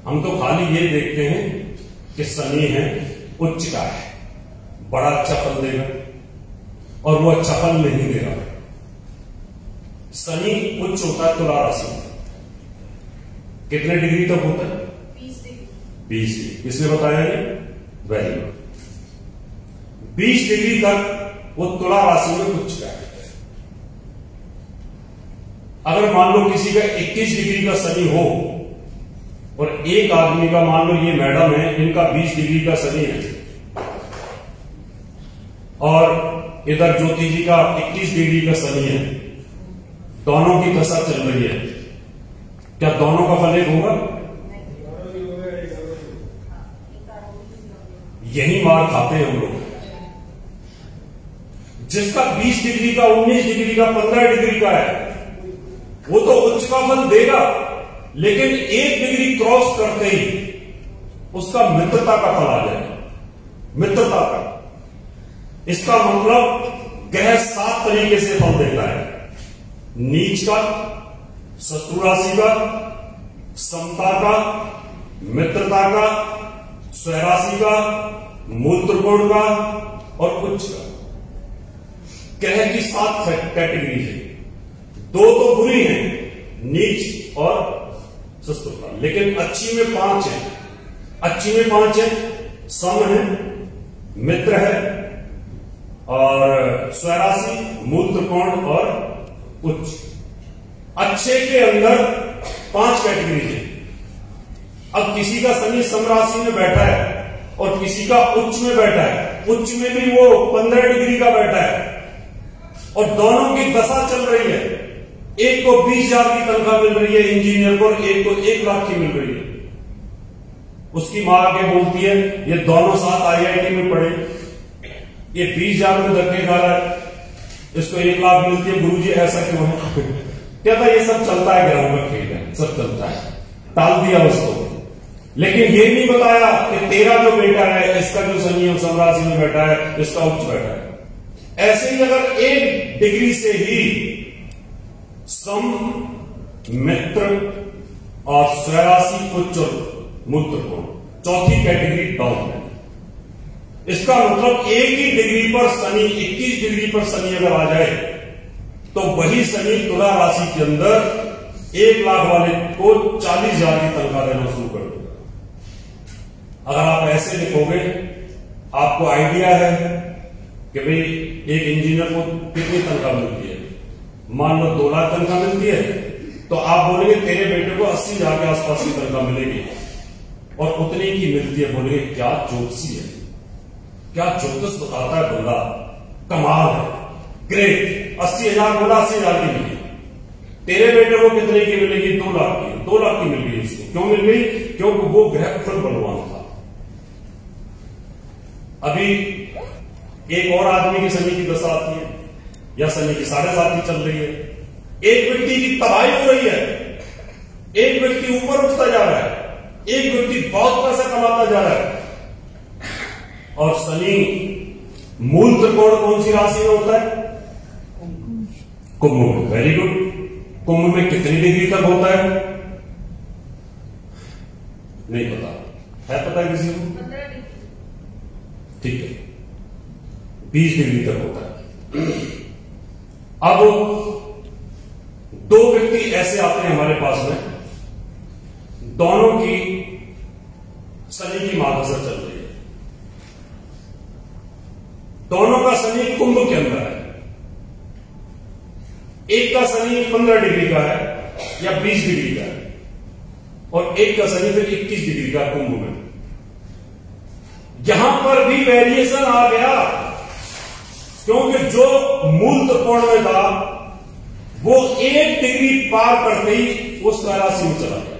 हम तो खाली ये देखते हैं कि शनि है, उच्च का है, बड़ा अच्छा फल देगा, और वो अच्छा फल नहीं देगा। शनि उच्च होता है तुला राशि में, कितने डिग्री तक होता है? 20 डिग्री। किसने बताया ये? Very good. 20 डिग्री तक वो तुला राशि में उच्च का है। अगर मान लो किसी का 21 डिग्री का शनि हो और एक आदमी का, मान लो ये मैडम है, इनका 20 डिग्री का शनि है और इधर ज्योति जी का 21 डिग्री का शनि है, दोनों की दशा चल रही है, क्या दोनों का फल एक होगा? यही मार खाते हैं हम लोग। जिसका 20 डिग्री का, 19 डिग्री का, 15 डिग्री का है, वो तो उच्च का फल देगा, लेकिन 1 डिग्री क्रॉस करते ही उसका मित्रता का फल आ जाएगा, मित्रता का। इसका मतलब ग्रह 7 तरीके से फल देता है, नीच का, शत्रु राशि का, समता का, मित्रता का, स्वराशि का, मूल त्रिकोण का और उच्च का। ग्रह की 7 कैटेगरी है। 2 तो बुरी है, नीच और शत्रुता, लेकिन अच्छी में 5 है। अच्छी में 5 है, सम है, मित्र है और स्वराशि, मूल त्रिकोण और उच्च। अच्छे के अंदर 5 कैटेगरी है। अब किसी का शनि सम राशि में बैठा है और किसी का उच्च में बैठा है, उच्च में भी वो 15 डिग्री का बैठा है और दोनों की दशा चल रही है। एक को 20,000 की तनख्वाह मिल रही है इंजीनियर को, एक को 1 लाख की मिल रही है। उसकी मां आके बोलती है ये दोनों साथ IIT में पढ़े, ये 20,000 में धक्के खा रहा है, इसको 1 लाख मिलती है, गुरुजी ऐसा क्यों है? कहता ये सब चलता है, ग्रहों का खेल है, सब चलता है, टाल दिया उसको। लेकिन ये नहीं बताया कि तेरा जो बेटा है, इसका जो शनि सम राशि में बैठा है, इसका उच्च बैठा है। ऐसे ही अगर 1 डिग्री से ही सम, मित्र और स्वराशि, उच्च और मूल त्रिकोण, चौथी कैटेगरी डाउन है। इसका मतलब एक ही डिग्री पर शनि, 21 डिग्री पर शनि अगर आ जाए तो वही शनि तुला राशि के अंदर 1 लाख वाले को 40,000 की तनख्वाह देना शुरू कर देगा। अगर आप ऐसे लिखोगे, आपको आइडिया है कि भाई एक इंजीनियर को कितनी तनख्वाह मिलती है, मान लो 2 लाख तनख्वाह मिलती है, तो आप बोलेंगे तेरे बेटे को 80,000 के आसपास की तनख्वाह मिलेगी और उतनी की मिलती है। बोलेंगे क्या ज्योतिषी है, क्या ज्योतिष बताता है बंदा, कमाल है, ग्रेट। 80,000 बोला, 80,000 की मिली। तेरे बेटे को कितने की मिलेगी? 2 लाख की। 2 लाख की मिल गई उसको। क्यों मिल गई? क्योंकि वो ग्रह खुद बलवान था। अभी एक और आदमी की शनि की दशा आती है या शनि की 7.5 चल रही है, एक व्यक्ति की तबाही हो रही है, एक व्यक्ति ऊपर उठता जा रहा है, एक व्यक्ति बहुत पैसा कमाता जा रहा है और शनि मूल त्रिकोण कौन सी राशि में होता है? कुंभ में। Very good. कुंभ में कितनी डिग्री तक होता है? नहीं पता है? पता है किसी को? 15 डिग्री। ठीक है, 20 डिग्री तक होता है। अब दो व्यक्ति ऐसे आते हैं हमारे पास में, दोनों की शनि की महादशा चल रही है, दोनों का शनि कुंभ के अंदर है। एक का शनि 15 डिग्री का है या 20 डिग्री का है, और एक का शनि फिर 21 डिग्री का कुंभ में। यहां पर भी वेरिएशन आ गया, क्योंकि जो मूल त्रिकोण में था वो 1 डिग्री पार करते ही वो स्वराशि में चला गया,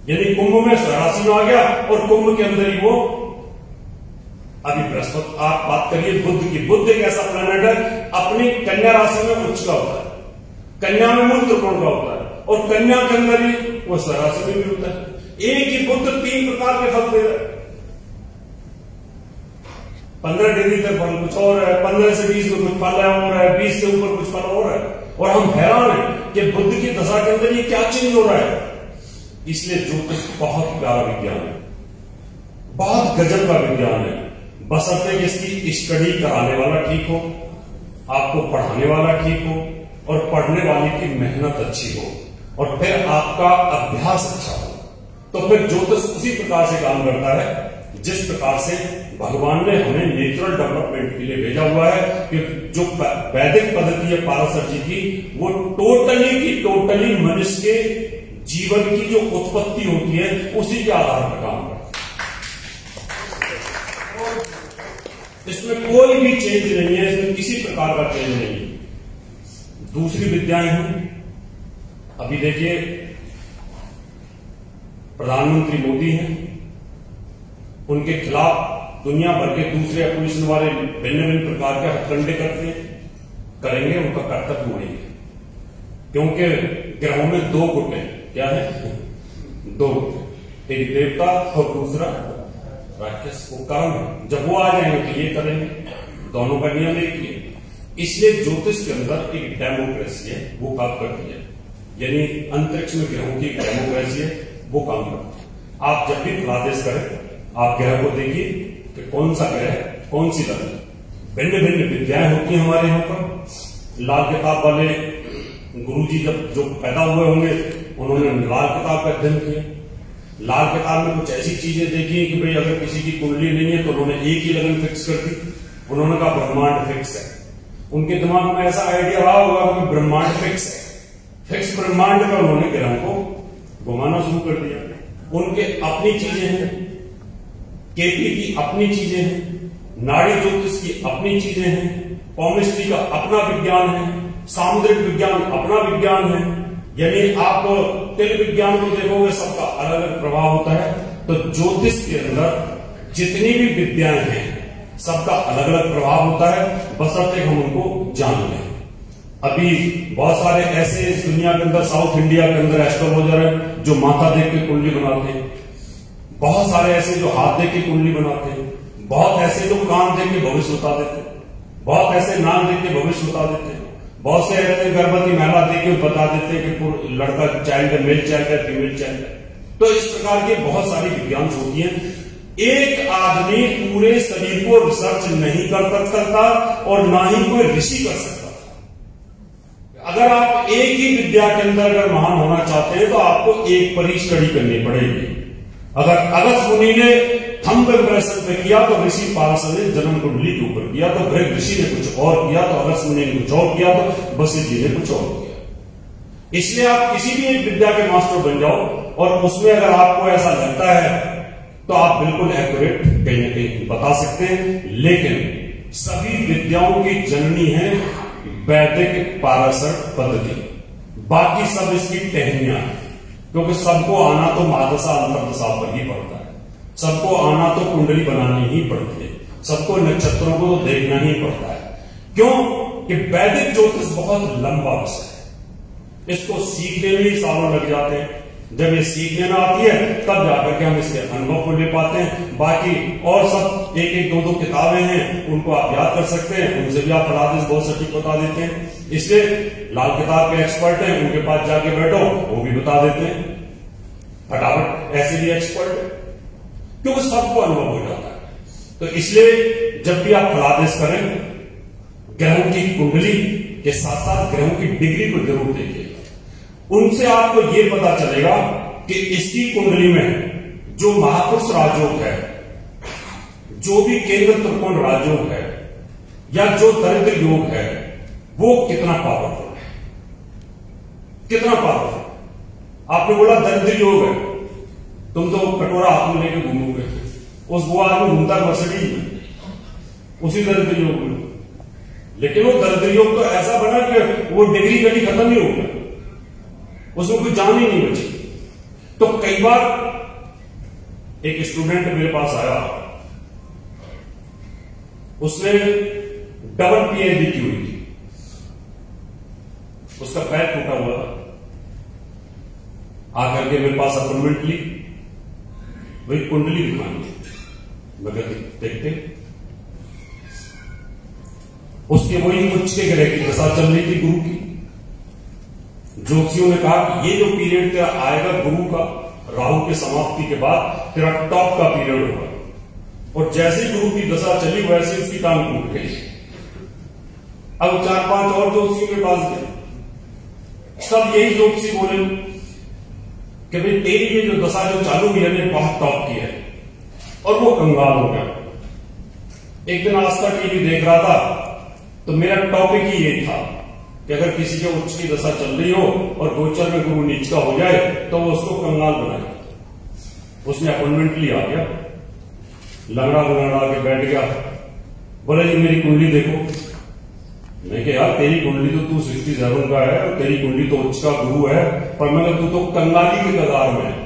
यानी कुंभ में स्वराशि में आ गया, और कुंभ के अंदर ही वो अभी बृहस्पति। आप बात करिए बुध की। बुध एक ऐसा प्लैनेट है अपनी कन्या राशि में उच्च का होता है, कन्या में मूल त्रिकोण का होता है, और कन्या के अंदर ही वो स्वराशि में भी होता है। एक ही बुध 3 प्रकार के फल दे रहा है। 15 डिग्री तक फल कुछ और है, 15 से 20 में कुछ फल और है, 20 से ऊपर कुछ फल और है, और हम हैरान हैं कि बुध की दशा के अंदर ये क्या चेंज हो रहा है। इसलिए ज्योतिष बहुत प्यारा विज्ञान है, बहुत गजब का विज्ञान है, बशर्ते कि इसकी स्टडी कराने वाला ठीक हो, आपको पढ़ाने वाला ठीक हो, और पढ़ने वाले की मेहनत अच्छी हो, और फिर आपका अभ्यास अच्छा हो, तो फिर ज्योतिष उसी प्रकार से काम करता है जिस प्रकार से भगवान ने हमें नेचुरल डेवलपमेंट के लिए भेजा हुआ है। कि जो वैदिक पद्धति है पाराशर जी की, वो टोटली की टोटली मनुष्य के जीवन की जो उत्पत्ति होती है उसी के आधार पर काम करता है। इसमें कोई भी चेंज नहीं है, इसमें किसी प्रकार का चेंज नहीं है। दूसरी विद्याएं हैं, अभी देखिए प्रधानमंत्री मोदी हैं, उनके खिलाफ दुनिया भर के दूसरे अपोजिशन वाले भिन्न भिन्न प्रकार के हथकंडे करते हैं, करेंगे, उनका कर्तव्य वही है, क्योंकि ग्रहों में 2 गुट हैं। क्या है? 2 गुट, एक देवता और दूसरा राक्षस। वो कर्म है, जब वो आ जाएंगे तो ये करेंगे, दोनों का नियम एक ही है। इसलिए ज्योतिष के अंदर एक डेमोक्रेसी है, वो काम करती है, यानी अंतरिक्ष में ग्रहों की डेमोक्रेसी है, वो काम करती है। आप जब भी फलादेश करें, आप ग्रह को देखिए कि कौन सा ग्रह कौन सी लग्न। भिन्न भिन्न विद्याएं होती हैं हमारे यहां पर। लाल किताब वाले गुरुजी जब जो पैदा हुए होंगे, उन्होंने लाल किताब का अध्ययन किया। लाल किताब में कुछ ऐसी चीजें देखी कि भाई अगर किसी की कुंडली नहीं है तो उन्होंने एक ही लगन फिक्स कर दी, उन्होंने कहा ब्रह्मांड फिक्स है। उनके दिमाग में ऐसा आइडिया रहा होगा कि ब्रह्मांड फिक्स है, फिक्स ब्रह्मांड का उन्होंने ग्रह को घुमाना शुरू कर दिया। उनके अपनी चीजें हैं, केपी की अपनी चीजें हैं, नाड़ी ज्योतिष की अपनी चीजें हैं, केमिस्ट्री का अपना विज्ञान है, सामुद्रिक विज्ञान अपना विज्ञान है। यानी आप तिल विज्ञान को देखोगे, सबका अलग अलग प्रभाव होता है। तो ज्योतिष के अंदर जितनी भी विद्याएं हैं सबका अलग अलग प्रभाव होता है, बशर्ते हम उनको जान लें। अभी बहुत सारे ऐसे इस दुनिया के अंदर, साउथ इंडिया के अंदर एस्ट्रोलॉजर है जो माथा देख के कुंडली बनाते हैं, बहुत सारे ऐसे जो हाथ देख के कुंडली बनाते हैं, बहुत ऐसे जो कान देख के भविष्य बता देते हैं, बहुत ऐसे नाक देख के भविष्य बता देते हैं, बहुत से ऐसे गर्भवती महिला देख के बता देते हैं कि लड़का चाइल्ड है, मेल चाइल्ड है, फीमेल चाइल्ड है। तो इस प्रकार की बहुत सारी विज्ञान होती है। एक आदमी पूरे शरीर को रिसर्च नहीं कर सकता और ना ही कोई ऋषि कर सकता। अगर आप एक ही विद्या के अंदर अगर महान होना चाहते हैं तो आपको एक पर ही स्टडी करनी पड़ेगी। अगर अगस्त मुनि ने थंब इंप्रेशन पे किया तो ऋषि पाराशर ने जन्म कुंडली के ऊपर किया, तो भृग ऋषि ने कुछ और किया, तो अगस्त मुनि ने कुछ और किया, तो वशिष्ठ जी ने कुछ और किया। इसलिए आप किसी भी एक विद्या के मास्टर बन जाओ, और उसमें अगर आपको ऐसा लगता है तो आप बिल्कुल एक्यूरेट कहीं ना कहीं बता सकते हैं। लेकिन सभी विद्याओं की जननी है वैदिक पाराशर पद्धति, बाकी सब इसकी टहनियां हैं। क्योंकि सबको आना तो महादशा अंतर्दशा पर ही पड़ता है, सबको आना तो कुंडली बनानी ही पड़ती है, सबको नक्षत्रों को तो देखना ही पड़ता है। क्यों कि वैदिक ज्योतिष बहुत लंबा विषय है, इसको सीखने में ही सालों लग जाते हैं। जब ये सीखने में आती है तब जाकर के हम इसके अनुभव को ले पाते हैं। बाकी और सब एक एक दो किताबें हैं, उनको आप याद कर सकते हैं, उनसे भी आप फलादेश बहुत सटीक बता देते हैं। इसलिए लाल किताब के एक्सपर्ट हैं, उनके पास जाके बैठो, वो भी बता देते हैं फटाफट, ऐसे भी एक्सपर्ट है, क्योंकि सबको अनुभव हो जाता है। तो इसलिए जब भी आप फलादेश करें, ग्रहों की कुंडली के साथ साथ ग्रहों की डिग्री को जरूर देखिएगा। उनसे आपको ये पता चलेगा कि इसकी कुंडली में जो महापुरुष राजयोग है, जो भी केंद्र त्रिकोण राजयोग है, या जो दरिद्र योग है, वो कितना पावरफुल है, कितना पावरफुल। आपने बोला दरिद्र योग है, तुम तो कटोरा हाथ में लेके घूमोगे, उस वो आदमी घूमता मर्सिडीज में, उसी दरिद्र योग में। लेकिन वो दरिद्र योग तो ऐसा बना कि वो डिग्री कभी खत्म नहीं हो गया, उसमें कोई जान ही नहीं बची। तो कई बार एक स्टूडेंट मेरे पास आया, उसने डबल पीएचडी की हुई थी, उसका पैर टूटा हुआ था, आकर के मेरे पास अपॉइंटमेंट ली, वही कुंडली दिखानी थी। मैं देखते उसके वही उच्च के ग्रह की दशा चल रही थी गुरु की। ज्योतिषियों ने कहा कि ये जो पीरियड तेरा आएगा गुरु का, राहु के समाप्ति के बाद तेरा टॉप का पीरियड होगा, और जैसे गुरु की दशा चली वैसे उसकी टांग टूट गई। अब 4-5 और ज्योतिषियों के पास गए, सब यही ज्योतिषी बोले कि भाई तेरी ये जो दशा जो चालू हुई है ने बहुत टॉप की है, और वो कंगाल हो गया। एक दिन आस्था टीवी देख रहा था, तो मेरा टॉपिक ही ये था कि अगर किसी के उच्च की दशा चल रही हो और गोचर में गुरु नीच का हो जाए तो वो उसको कंगाल बनाए। उसने अपॉइंटमेंट लिया, आ गया, लंगड़ा बुंगड़ा के बैठ गया, बोले जी मेरी कुंडली देखो। मैं कहा यार तेरी कुंडली तो तू 67 का है, और तेरी कुंडली तो उच्च का गुरु है, पर मैंने तू तो कंगाली के कगार में है।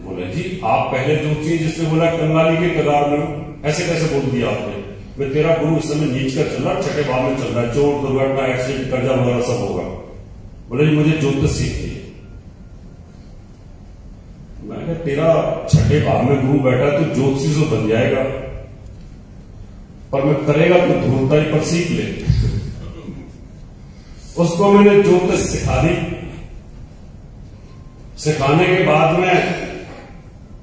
बोले जी आप पहले ज्योतिषी जिसने बोला कंगाली के कगार में, ऐसे कैसे बोल दिया आपने? मैं तेरा गुरु इस समय नीच कर चल रहा, छठे भाव में चल रहा है, चोट दुर्घटना एक्सीडेंट कर्जा वगैरह सब होगा। बोले जी मुझे ज्योतिष सीखनी है। मैं कहा तेरा छठे भाव में गुरु बैठा तो ज्योतिषी से बन जाएगा, पर मैं करेगा तो धूर्ताई पर सीख ले। उसको मैंने ज्योतिष सिखा दी। सिखाने के बाद में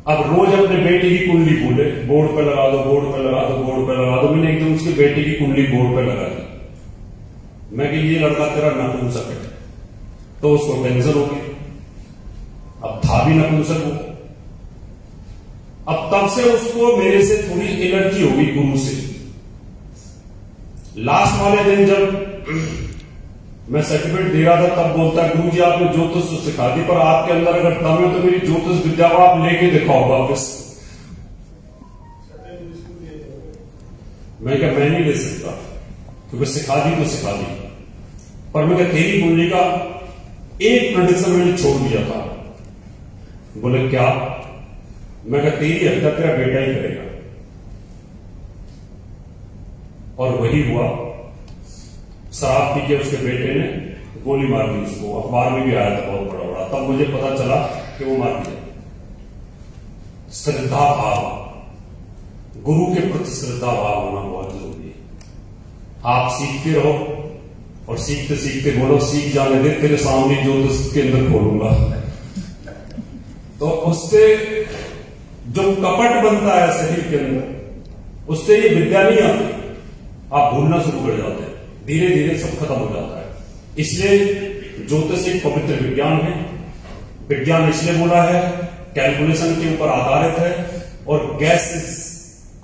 अब रोज अपने बेटे की कुंडली बोले, बोर्ड पे लगा दो, बोर्ड पे लगा दो, बोर्ड पे लगा दो। मैंने एकदम उसके बेटे की कुंडली बोर्ड पे लगा दी। मैं कि ये लड़का तेरा नपुंसक है, तो उसको टेंशन हो गई। अब था भी नपुंसक वो। अब तब से उसको मेरे से थोड़ी एलर्जी हो गई गुरु से। लास्ट वाले दिन जब मैं सर्टिफिकेट दे रहा था तब बोलता है गुरु जी आपने ज्योतिष सिखा दी, पर आपके अंदर अगर दम है तो मेरी ज्योतिष विद्या को आप लेके दिखाओ वापस। मैं क्या मैं नहीं ले सकता, क्योंकि सिखा दी तो सिखा दी, पर मैं क्या तेरी कुंडली का एक प्रेडिक्शन मैंने छोड़ दिया था। बोले क्या? मैं क्या तेरी हत्या तेरा बेटा ही करेगा, और वही हुआ। शराब पी के उसके बेटे ने गोली मार दी उसको, अखबार में भी आया था बहुत बड़ा। तब मुझे पता चला कि वो मार दिया। श्रद्धा भाव, गुरु के प्रति श्रद्धा भाव होना बहुत जरूरी है। आप सीखते रहो और सीखते सीखते बोलो सीख जाने दे, तेरे सामने ज्योतिष के अंदर खोलूंगा। तो उससे जो कपट बनता है शरीर के अंदर, उससे ये विद्या नहीं आती, आप भूलना शुरू कर जाते हैं, धीरे धीरे सब खत्म हो जाता है। इसलिए ज्योतिष एक पवित्र विज्ञान है। विज्ञान इसलिए बोला है कैलकुलेशन के ऊपर आधारित है, और गैस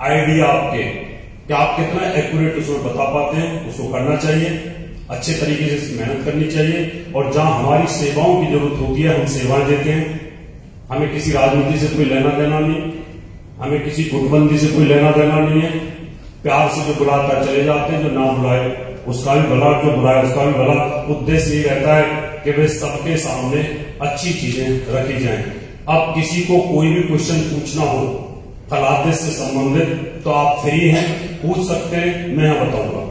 आइडिया आपके कि आप कितना एक्यूरेट उसमें बता पाते हैं, उसको करना चाहिए, अच्छे तरीके से मेहनत करनी चाहिए। और जहां हमारी सेवाओं की जरूरत होती है हम सेवाएं देते हैं। हमें किसी राजनीति से कोई लेना देना नहीं, हमें किसी गुटबंदी से कोई लेना देना नहीं है। प्यार से जो बुलाता है चले जाते हैं, जो ना बुलाए उसका भी भला, जो बुलाए उसका भी भला। उद्देश्य ये रहता है कि वे सबके सामने अच्छी चीजें रखी जाएं। अब किसी को कोई भी क्वेश्चन पूछना हो फलादेश से संबंधित तो आप फ्री हैं, पूछ सकते हैं, मैं बताऊंगा।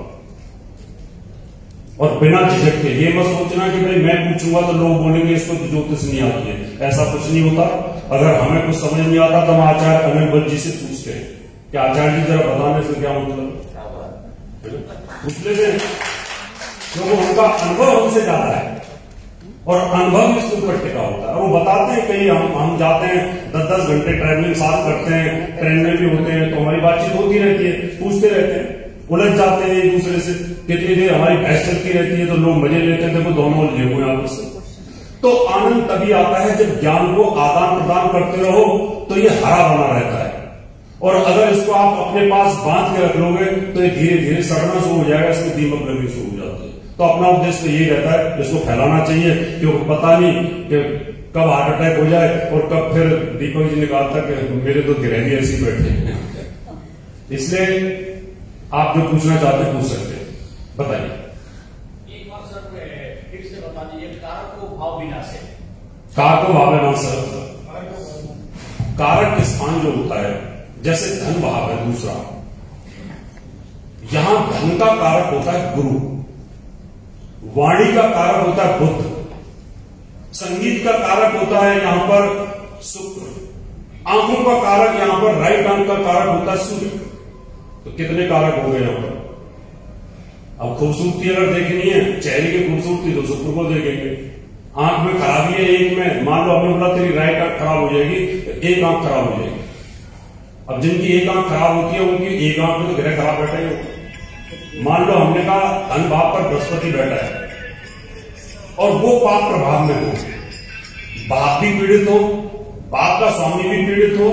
और बिना झिझक के। ये मत सोचना कि भाई मैं पूछूंगा तो लोग बोलेंगे इसको तो ज्योतिष नहीं आती है, ऐसा कुछ नहीं होता। अगर हमें कुछ समझ नहीं आता तो हम आचार्य अनिल जी से पूछते हैं कि आचार्य जी जरा बताने से क्या मतलब पूछ लेते हैं, क्योंकि उनका अनुभव हमसे ज्यादा है और अनुभव इसके ऊपर टिका होता है। और वो बताते हैं, कहीं हम जाते हैं 10-10 घंटे ट्रैवलिंग साथ करते हैं, ट्रेन में भी होते हैं, तो हमारी बातचीत होती रहती है, पूछते रहते हैं, उलझ जाते हैं एक दूसरे से। कितनी देर हमारी बहस चलती रहती है तो लोग मजे लेते हैं, देखो दोनों उलझे हुए आपस में। तो आनंद तभी आता है जब ज्ञान को आदान प्रदान करते रहो तो ये हरा बना रहता है। और अगर इसको आप अपने पास बांध के रख लोगे तो ये धीरे धीरे सड़ना शुरू हो जाएगा, इसमें दीमक लगनी शुरू हो जाती है। तो अपना उद्देश्य यही रहता है, इसको फैलाना चाहिए, क्योंकि पता नहीं कि कब हार्ट अटैक हो जाए और कब फिर दीपक जी ने कहा था कि मेरे तो गिरहनी ऐसी बैठे हैं। इसलिए आप जो पूछना चाहते हैं पूछ सकते हैं, बताइए। एक बार सर फिर से बता दीजिए, कारक को भाव विनाश है। कारक को भाव विनाश, कारक स्थान जो होता है, जैसे धन भाव है दूसरा, यहां धन का कारक होता है गुरु, वाणी का कारक होता है बुध, संगीत का कारक होता है यहां पर शुक्र, आंखों का कारक यहां पर राइट आंख का कारक होता है सूर्य। तो कितने कारक हो गए यहां पर। अब खूबसूरती अगर देखनी है, चेहरे की खूबसूरती, तो शुक्र को देखेंगे। आंख में खराबी है एक में, मान लो हमने बोला तेरी राइट आंख खराब हो जाएगी, तो एक आंख खराब हो जाएगी। अब जिनकी एक आंख खराब होती है उनकी एक आंख में तो ग्रह खराब बैठा ही। मान लो हमने कहा धन भाव पर बृहस्पति बैठा है और वो पाप प्रभाव में हो, बाप भी पीड़ित हो, बाप का स्वामी भी पीड़ित हो,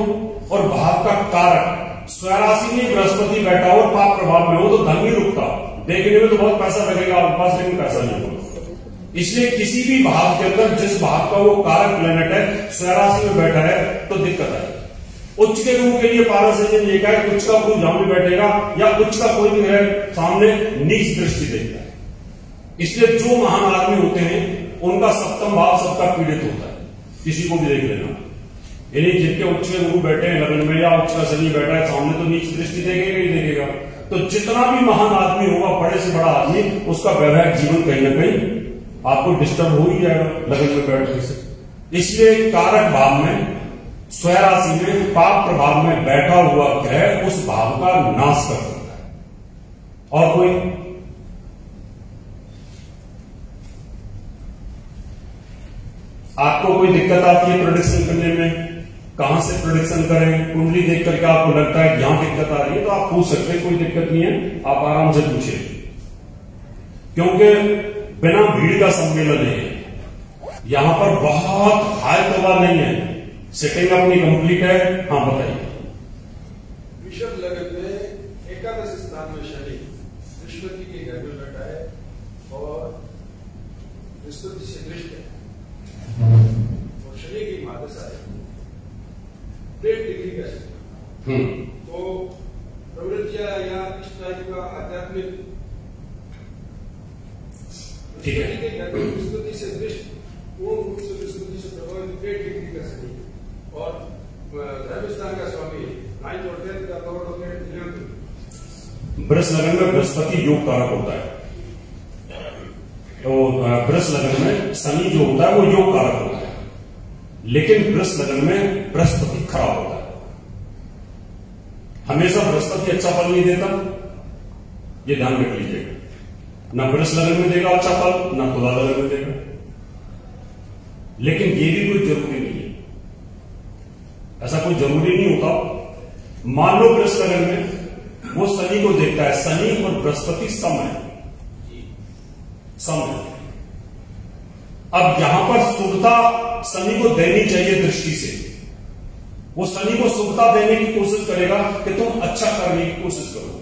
और भाव का कारक स्वराशि में बृहस्पति बैठा हो और पाप प्रभाव में हो, तो धन नहीं रुकता। देखने में तो बहुत पैसा लगेगा आपके पास, लेकिन पैसा नहीं होगा। इसलिए किसी भी भाव के अंदर जिस भाव का वो कारक प्लेनेट है स्वराशि में बैठा है तो दिक्कत आएगी। उच्च के गुरु के लिए पारसंजन ये कहा है, उच्च का गुरु जहां भी बैठेगा या उच्च का कोई भी है सामने नीच दृष्टि देखता है। इसलिए जो महान आदमी होते हैं उनका सप्तम भाव सबका पीड़ित होता है, किसी को भी देख लेना। यानी जिनके उच्च के गुरु बैठे हैं लगन में या उच्च का शनि बैठा है सामने, तो नीच दृष्टि देखेगा ही देखेगा। तो जितना भी महान आदमी होगा, बड़े से बड़ा आदमी, उसका वैवाहिक जीवन कहीं ना कहीं आपको डिस्टर्ब हो ही जाएगा लगन में बैठने से। इसलिए कारक भाव में स्वराशि में पाप प्रभाव में बैठा हुआ ग्रह उस भाव का नाश कर सकता है। और कोई आपको कोई दिक्कत आती है प्रोडिक्शन करने में, कहां से प्रोडिक्शन करें, कुंडली देख करके आपको लगता है कि यहां दिक्कत आ रही है, तो आप पूछ सकते हैं, कोई दिक्कत नहीं है, आप आराम से पूछिए। क्योंकि बिना भीड़ का सम्मेलन है, यहां पर बहुत हाई तबाह नहीं है, सेटिंग अपनी कंप्लीट है। हाँ बताइए। विषम लगन में एकादश स्थान में शनि बृहस्पति के घर में बैठा है और बृहस्पति से दृष्ट है और शनि की महादशा है 1.5 डिग्री का शनि। तो प्रवृत्तियां या इस टाइप का आध्यात्मिक ठीक है, बृहस्पति से दृष्ट पूर्ण रूप से बृहस्पति से प्रभावित 1.5 डिग्री का शनि और धर्मस्थान का स्वामी 9th और 10th का लॉर्ड ऑफ 11th। वृष लगन में बृहस्पति योग कारक होता है, तो वृष लगन में शनि जो होता है वो योग कारक होता है, लेकिन वृष लगन में बृहस्पति खराब होता है। हमेशा बृहस्पति अच्छा फल नहीं देता, ये ध्यान रख लीजिएगा। न वृष लगन में देगा अच्छा फल, न तुला लगन में देगा। लेकिन ये भी कोई जरूरी नहीं है, ऐसा कोई जरूरी नहीं होता। मान लो वृष लगन में वो शनि को देखता है, शनि और बृहस्पति सम है। अब यहां पर शुभता शनि को देनी चाहिए दृष्टि से, वो शनि को शुभता देने की कोशिश करेगा कि तुम अच्छा करने की कोशिश करो,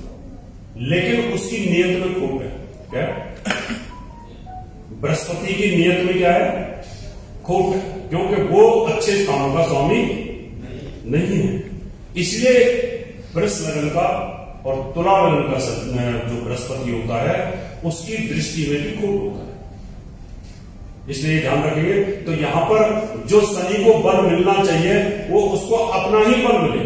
लेकिन उसकी नियत में खोट है। क्या बृहस्पति की नियत में क्या है? खोट है, क्योंकि वो अच्छे स्थानों का स्वामी नहीं है। इसलिए वृष लगन का और तुला लगन का जो बृहस्पति होता है उसकी दृष्टि में भी खोट होता है, इसलिए ध्यान रखेंगे। तो यहां पर जो शनि को बल मिलना चाहिए वो उसको अपना ही बल मिले,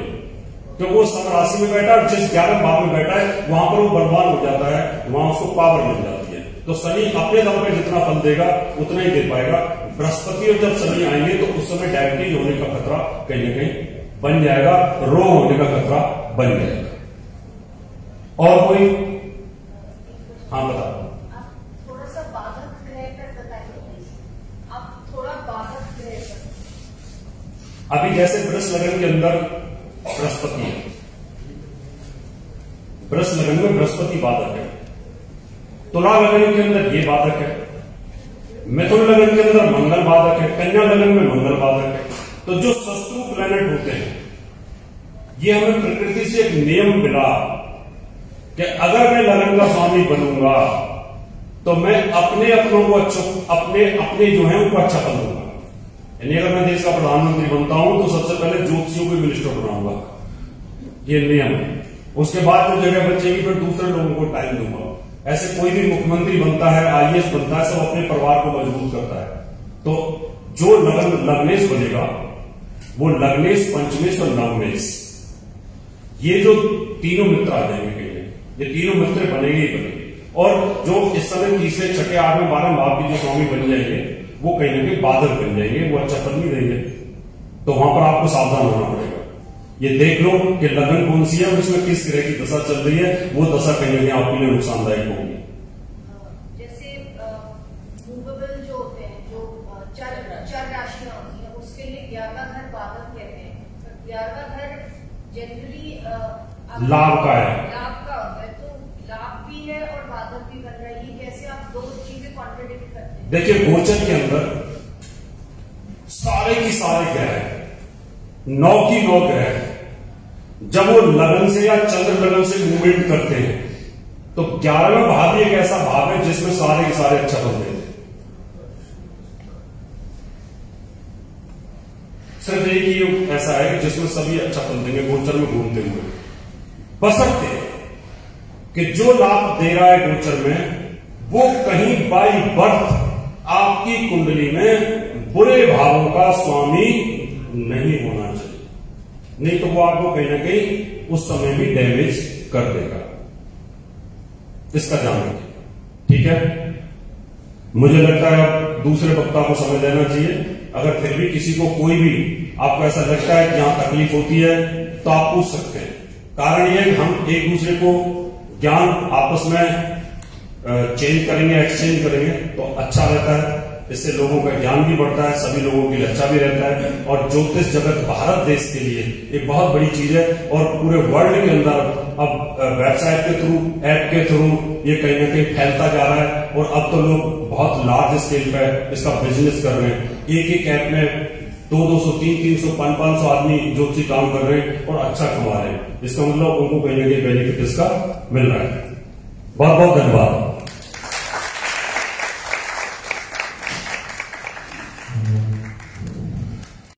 क्योंकि वो सम राशि में बैठा है, जिस 11 भाव में बैठा है वहां पर वो बलवान हो जाता है, वहां उसको पावर मिल जाती है। तो शनि अपने दम पे जितना फल देगा उतना ही दे पाएगा। बृहस्पति और जब शनि आएंगे तो उस समय डायबिटीज होने का खतरा कहीं ना कहीं बन जाएगा, रोग होने का खतरा बन जाएगा। और कोई? हाँ बताओ। थोड़ा सा बाधक ग्रह पर बताइए, आप थोड़ा बाधक ग्रह पर। अभी जैसे वृष लगन के अंदर बृहस्पति है, वृष लगन में बृहस्पति बाधक है, तुला लगन के अंदर ये बाधक है, मिथुन लगन के अंदर मंगल बाधक है, कन्या लगन में मंगल बाधक है। तो जो शत्रु प्लैनेट होते हैं, ये हमें प्रकृति से एक नियम मिला कि अगर मैं लगन का स्वामी बनूंगा तो मैं अपने अपनों को अपने जो है उनको अच्छा फल दूंगा। यानी अगर मैं देश का प्रधानमंत्री बनता हूं तो सबसे पहले ज्योतिषियों को मिनिस्टर बनाऊंगा, ये नियम है। उसके बाद जो जगह बचेगी फिर दूसरे लोगों को टाइम दूंगा। ऐसे कोई भी मुख्यमंत्री बनता है, आईएएस बनता है, सब अपने परिवार को मजबूत करता है। तो जो लग्नेश बनेगा वो लग्नेश, पंचमेश और नवमेश, ये जो तीनों मित्र आ जाएंगे, ये तीनों मित्र बनेंगे ही बनेंगे। और जो इस समय तीसरे, छठे, 8वें, 12वें भाव के जो स्वामी बन जाएंगे वो कहीं ना कहीं बाधक बन जाएंगे, वो अच्छा फल नहीं देंगे। तो वहां पर आपको सावधान होना पड़ेगा। ये देख लो कि लगन कौन सी है और उसमें किस ग्रह की दशा चल रही है, वो दशा कहीं ना कहीं आपके लिए नुकसानदायक होगी। जैसे मूवेबल जो होते हैं, जो चार राशियां होती हैं, उसके लिए 11वां घर बाधक कहते हैं। 11वां घर जनरली लाभ का है, लाभ का होता है, तो लाभ भी है और बाधक भी बन रहा है। ये कैसे आप दो चीजें कॉन्ट्रडिक्ट करते हैं? देखिए, गोचर के अंदर सारे की सारे ग्रह, 9 की 9 ग्रह, जब वो लगन से या चंद्र लगन से मूवमेंट करते हैं तो 11वां भाव एक ऐसा भाव है जिसमें सारे के सारे अच्छा फल देते हैं। सिर्फ एक ही ऐसा है कि जिसमें सभी अच्छा फल देंगे गोचर में घूमते हुए, बशर्ते कि जो लाभ दे रहा है गोचर में वो कहीं बाई बर्थ आपकी कुंडली में बुरे भावों का स्वामी नहीं होना चाहिए, नहीं तो वो आपको कहीं ना कहीं उस समय भी डैमेज कर देगा। इसका ध्यान रखिए, ठीक है। मुझे लगता है अब दूसरे वक्ता को समझ लेना चाहिए। अगर फिर भी किसी को कोई भी आपको ऐसा लगता है कि यहां तकलीफ होती है तो आप पूछ सकते हैं। कारण यह है कि हम एक दूसरे को ज्ञान आपस में चेंज करेंगे, एक्सचेंज करेंगे तो अच्छा रहता है। इससे लोगों का ज्ञान भी बढ़ता है, सभी लोगों के लिए अच्छा भी रहता है। और ज्योतिष जगत भारत देश के लिए एक बहुत बड़ी चीज है और पूरे वर्ल्ड के अंदर अब वेबसाइट के थ्रू, ऐप के थ्रू ये कहीं ना कहीं फैलता जा रहा है। और अब तो लोग बहुत लार्ज स्केल पे इसका बिजनेस कर रहे हैं। एक ऐप में 200, 300, 500 आदमी ज्योतिषी काम कर रहे हैं और अच्छा कमा रहे हैं। इसका मतलब उनको कहीं ना कहीं बेनिफिट इसका मिल रहा है। बहुत बहुत धन्यवाद।